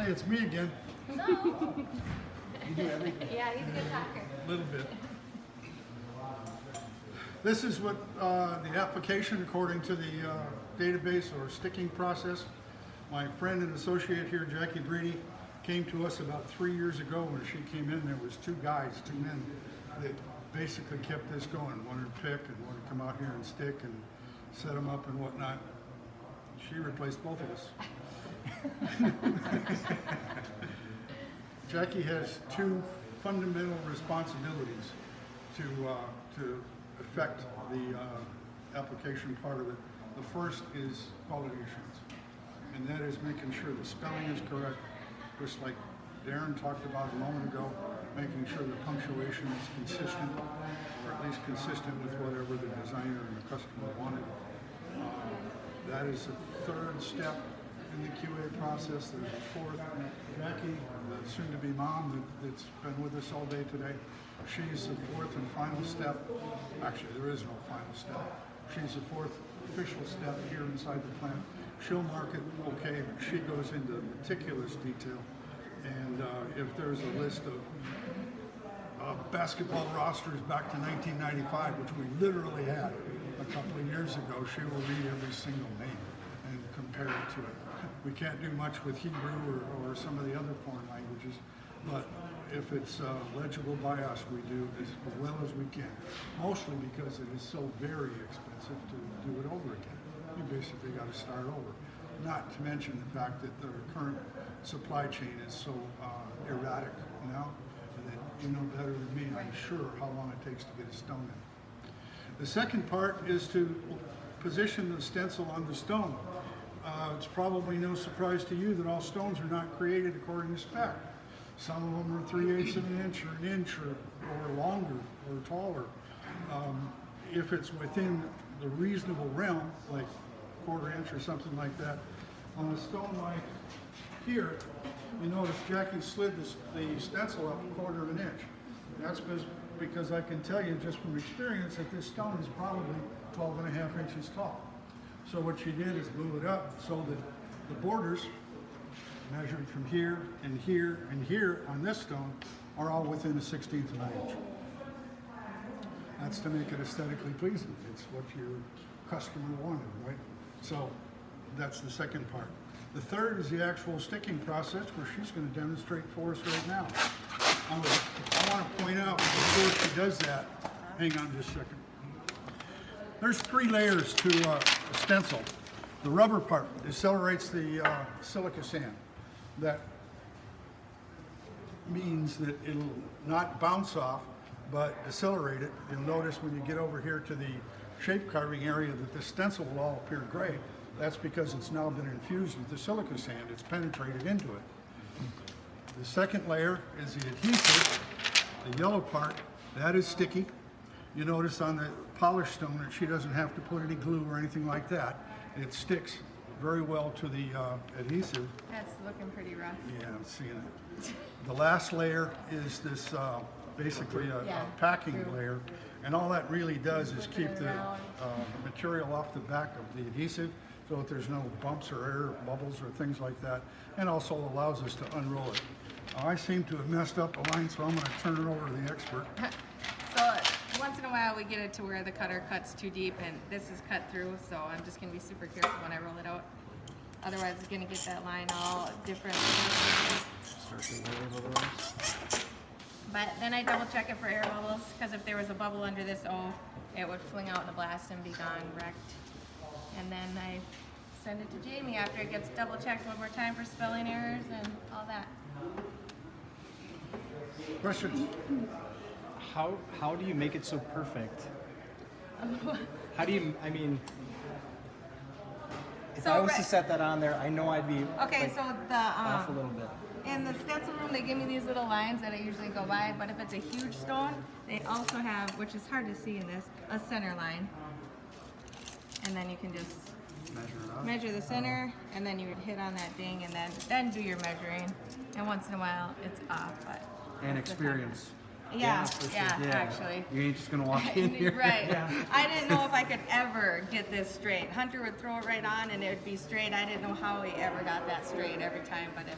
Hey, it's me again. No. You do everything. Yeah, he's a good talker. A little bit. This is what the application according to the database or sticking process. My friend and associate here, Jackie Breedy, came to us about 3 years ago. When she came in, there was two men that basically kept this going. One would pick and one would come out here and stick and set them up and whatnot. She replaced both of us. Jackie has two fundamental responsibilities to affect the application part of it. The first is quality assurance, and that is making sure the spelling is correct, just like Darren talked about a moment ago, making sure the punctuation is consistent, or at least consistent with whatever the designer and the customer wanted. That is the third step in the QA process. There's a fourth. Jackie, the soon-to-be mom that's been with us all day today, she's the fourth and final step. Actually, there is no final step. She's the fourth official step here inside the plant. She'll mark it okay, but she goes into meticulous detail. And if there's a list of basketball rosters back to 1995, which we literally had a couple of years ago, she will read every single name and compare it to it. We can't do much with Hebrew or some of the other foreign languages, but if it's legible by us, we do as well as we can. Mostly because it is so very expensive to do it over again. You basically got to start over. Not to mention the fact that the current supply chain is so erratic now, and that you know better than me, I'm sure, how long it takes to get a stone in. The second part is to position the stencil on the stone. It's probably no surprise to you that all stones are not created according to spec. Some of them are 3/8 of an inch or longer or taller. If it's within the reasonable realm, like 1/4 inch or something like that, on a stone like here, you notice Jackie slid the stencil up 1/4 of an inch. That's because I can tell you just from experience that this stone is probably 12.5 inches tall. So what she did is move it up so that the borders, measured from here and here and here on this stone, are all within 1/16 of an inch. That's to make it aesthetically pleasing. It's what your customer wanted, right? So that's the second part. The third is the actual sticking process, where she's going to demonstrate for us right now. I want to point out before she does that, hang on just a second. There's 3 layers to a stencil. The rubber part decelerates the silica sand. That means that it'll not bounce off, but decelerate it. You'll notice when you get over here to the shape carving area that the stencil will all appear gray. That's because it's now been infused with the silica sand. It's penetrated into it. The second layer is the adhesive, the yellow part. That is sticky. You notice on the polished stone that she doesn't have to put any glue or anything like that. It sticks very well to the adhesive. That's looking pretty rough. Yeah, I'm seeing it. The last layer is this basically a packing layer, and all that really does is keep the material off the back of the adhesive so that there's no bumps or air bubbles or things like that, and also allows us to unroll it. I seem to have messed up the line, so I'm going to turn it over to the expert. So once in a while we get it to where the cutter cuts too deep, and this is cut through, so I'm just going to be super careful when I roll it out. Otherwise it's going to get that line all different. But then I double check it for air bubbles, because if there was a bubble under this O, it would fling out in a blast and be gone, wrecked. And then I send it to Jamie after it gets double checked one more time for spelling errors and all that. Questions? How do you make it so perfect? How do you, I mean, if I was to set that on there, I know I'd be off a little bit. In the stencil room, they give me these little lines that I usually go by, but if it's a huge stone, they also have, which is hard to see in this, a center line. And then you can just measure the center, and then you would hit on that ding, and then do your measuring. And once in a while, it's off. But And experience. Yeah, for sure. yeah, Yeah. actually. You ain't just gonna walk in here. Right. I didn't know if I could ever get this straight. Hunter would throw it right on and it would be straight. I didn't know how he ever got that straight every time, but it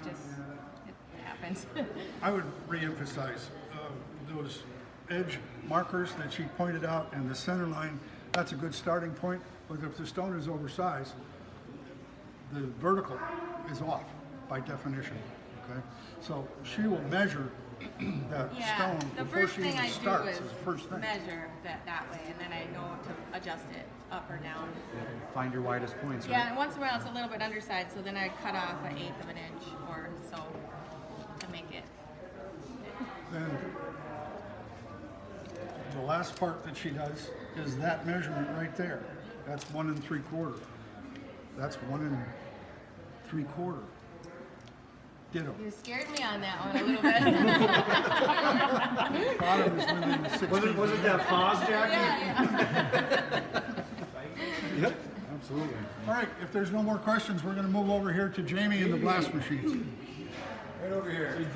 happens. I would reemphasize those edge markers that she pointed out and the center line. That's a good starting point. But if the stone is oversized, the vertical is off by definition. Okay, so she will measure that Yeah, stone the before first she thing even I do starts. is Is the first thing. measure that way, and then I know to adjust it up or down. Find your widest points, Yeah, right? and once in a while it's a little bit undersized, so then I cut off 1/8 of an inch or so to make it. Then the last part that she does is that measurement right there. That's 1 3/4. That's 1 3/4. Ditto. You scared me on that one a little bit. Bottom is within the 16. Was it that pause, Jackie? yeah. Yep. Absolutely. All right, if there's no more questions, we're going to move over here to Jamie and the blast machines. Right over here.